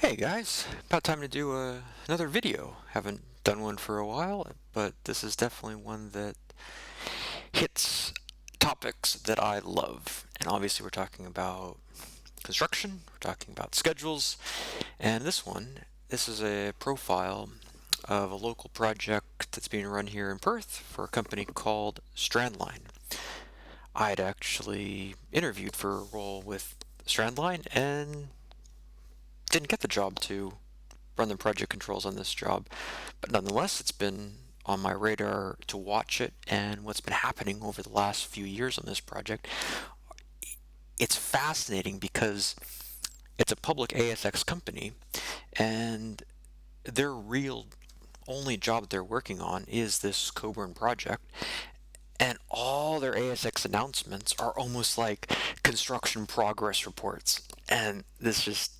Hey guys, about time to do another video. Haven't done one for a while, but this is definitely one that hits topics that I love. And obviously, we're talking about construction, we're talking about schedules, and this is a profile of a local project that's being run here in Perth for a company called Strandline. I'd actually interviewed for a role with Strandline and didn't get the job to run the project controls on this job. But nonetheless, it's been on my radar to watch it and what's been happening over the last few years on this project. It's fascinating because it's a public ASX company and their real only job they're working on is this Coburn project. And all their ASX announcements are almost like construction progress reports. And this just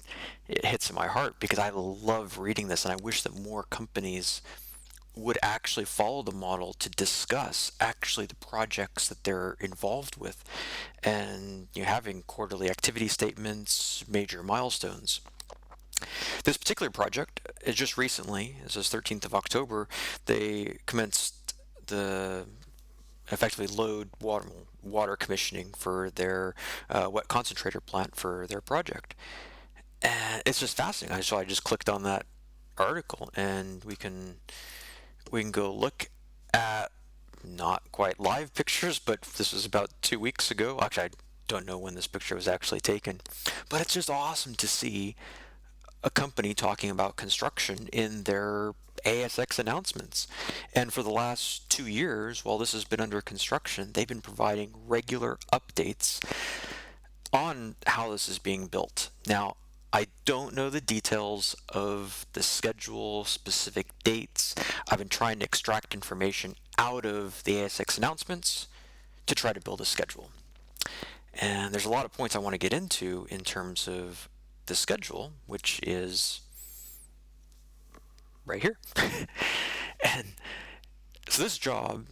it hits in my heart because I love reading this and I wish that more companies would actually follow the model to discuss actually the projects that they're involved with and having quarterly activity statements, major milestones. This particular project is just recently, this is 13th of October, they commenced the effectively load water commissioning for their wet concentrator plant for their project. And it's just fascinating. So I just clicked on that article, and we can go look at not quite live pictures, but this was about 2 weeks ago. Actually, I don't know when this picture was actually taken, but it's just awesome to see a company talking about construction in their ASX announcements. And for the last 2 years, while this has been under construction, they've been providing regular updates on how this is being built. Now, I don't know the details of the schedule, specific dates. I've been trying to extract information out of the ASX announcements to try to build a schedule. And there's a lot of points I want to get into in terms of the schedule, which is right here. And so this job,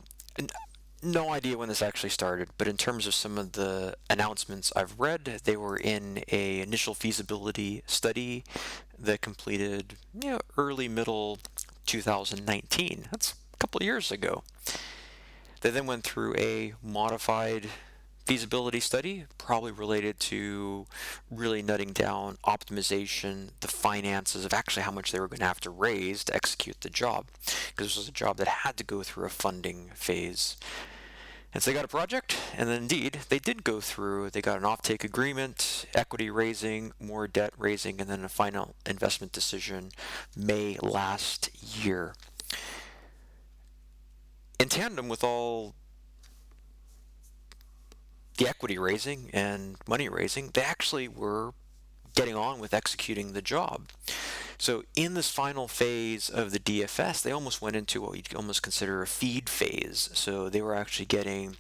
no idea when this actually started, but in terms of some of the announcements I've read, they were in a initial feasibility study that completed early middle 2019. That's a couple of years ago. They then went through a modified feasibility study, probably related to really nutting down optimization, the finances of actually how much they were going to have to raise to execute the job, because this was a job that had to go through a funding phase. And so they got a project, and then indeed they did go through. They got an offtake agreement, equity raising, more debt raising, and then a final investment decision May last year. In tandem with all the equity raising and money raising, they actually were getting on with executing the job. So in this final phase of the DFS, they almost went into what you'd almost consider a feed phase. So they were actually getting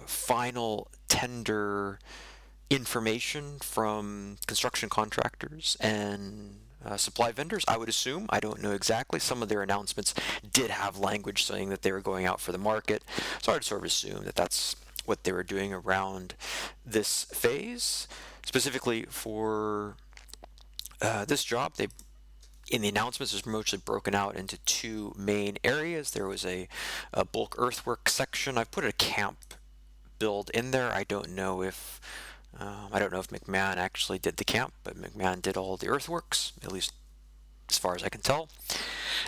final tender information from construction contractors and supply vendors, I would assume. I don't know exactly. Some of their announcements did have language saying that they were going out for the market. So I'd sort of assume that that's what they were doing around this phase. Specifically for this job, they in the announcements is mostly broken out into two main areas. There was a bulk earthwork section. I've put a camp build in there. I don't know if McMahon actually did the camp, but McMahon did all the earthworks, at least as far as I can tell.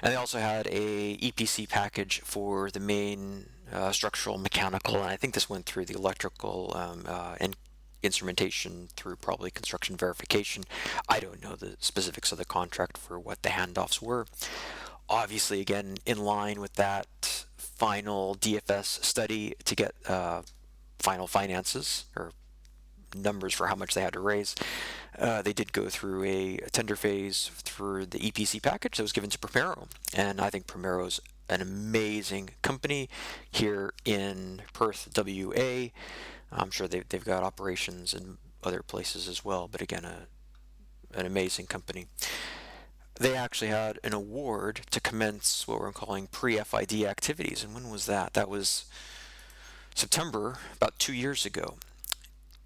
And they also had a EPC package for the main structural, mechanical, and I think this went through the electrical and instrumentation through probably construction verification. I don't know the specifics of the contract for what the handoffs were. Obviously, again, in line with that final DFS study to get final finances or numbers for how much they had to raise. They did go through a tender phase through the EPC package that was given to Primero, and I think Primero's an amazing company here in Perth, WA. I'm sure they've got operations in other places as well, but again, an amazing company. They actually had an award to commence what we're calling pre-FID activities, and when was that? That was September, about 2 years ago.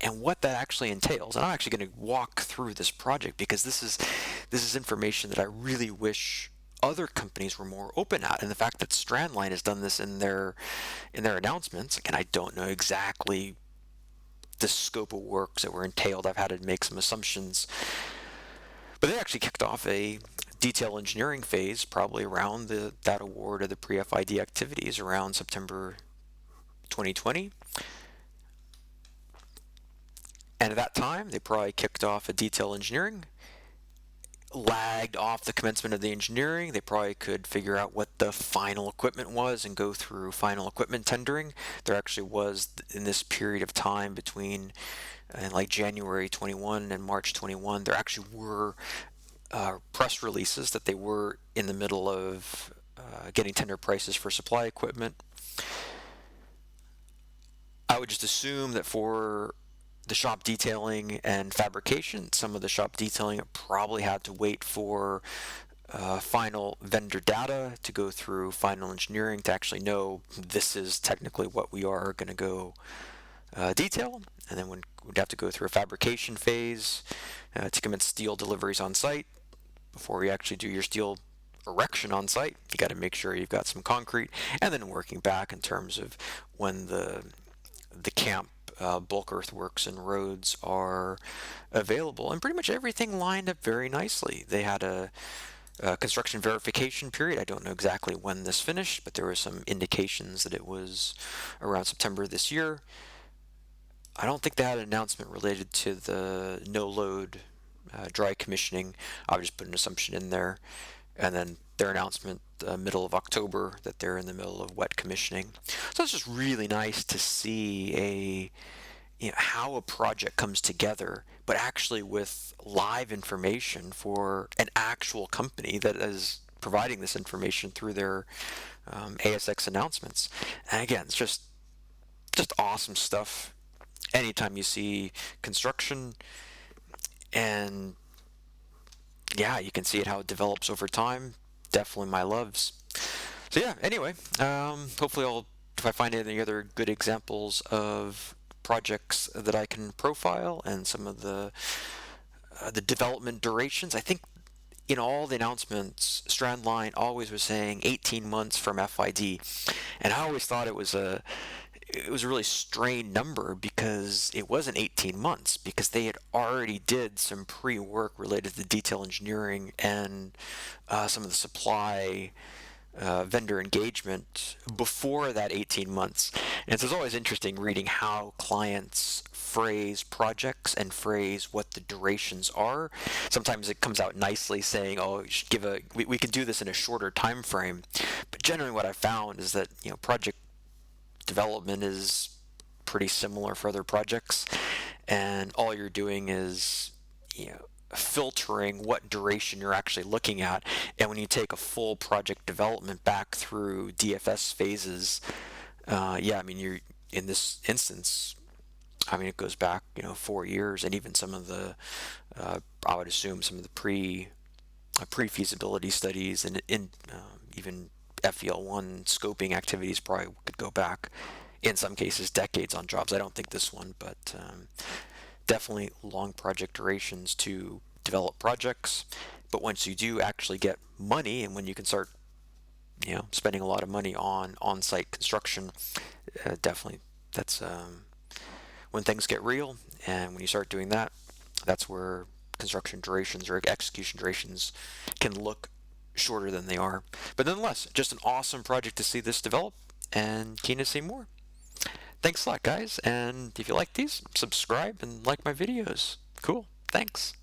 and what that actually entails. And I'm actually going to walk through this project because this is information that I really wish other companies were more open at. And the fact that Strandline has done this in their announcements, again, I don't know exactly the scope of works that were entailed. I've had to make some assumptions, but they actually kicked off a detail engineering phase probably around that award of the pre-FID activities around September 2020. And at that time, they probably kicked off a detail engineering, lagged off the commencement of the engineering. They probably could figure out what the final equipment was and go through final equipment tendering. There actually was, in this period of time between like January 21 and March 21, there actually were press releases that they were in the middle of getting tender prices for supply equipment. I would just assume that for the shop detailing and fabrication, some of the shop detailing probably had to wait for final vendor data to go through final engineering to actually know this is technically what we are going to go detail. And then we'd have to go through a fabrication phase to commence steel deliveries on site. Before you actually do your steel erection on site, you got to make sure you've got some concrete, and then working back in terms of when the camp bulk earthworks and roads are available, and pretty much everything lined up very nicely. They had a construction verification period. I don't know exactly when this finished, but there were some indications that it was around September this year. I don't think they had an announcement related to the no load dry commissioning. I would just put an assumption in there, and then their announcement middle of October that they're in the middle of wet commissioning. So it's just really nice to see how a project comes together, but actually with live information for an actual company that is providing this information through their ASX announcements. And again, it's just awesome stuff. Anytime you see construction, and yeah, you can see it how it develops over time. Definitely my loves. So yeah, anyway, hopefully if I find any other good examples of projects that I can profile and some of the development durations. I think in all the announcements, Strandline always was saying 18 months from FID, and I always thought it was a really strained number because it wasn't 18 months, because they had already did some pre-work related to detail engineering and some of the supply vendor engagement before that 18 months. And so it's always interesting reading how clients phrase projects and phrase what the durations are. Sometimes it comes out nicely saying, oh, you should we can do this in a shorter time frame. But generally what I found is that project development is pretty similar for other projects, and all you're doing is filtering what duration you're actually looking at. And when you take a full project development back through DFS phases, I mean, you're in this instance, I mean, it goes back 4 years, and even some of the I would assume some of the pre-feasibility studies and even FEL1 scoping activities probably could go back, in some cases, decades on jobs. I don't think this one, but definitely long project durations to develop projects. But once you do actually get money, and when you can start spending a lot of money on on-site construction, definitely that's when things get real. And when you start doing that, that's where construction durations or execution durations can look shorter than they are. But nonetheless, just an awesome project to see this develop, and keen to see more. Thanks a lot, guys, and if you like these, subscribe and like my videos. Cool. Thanks.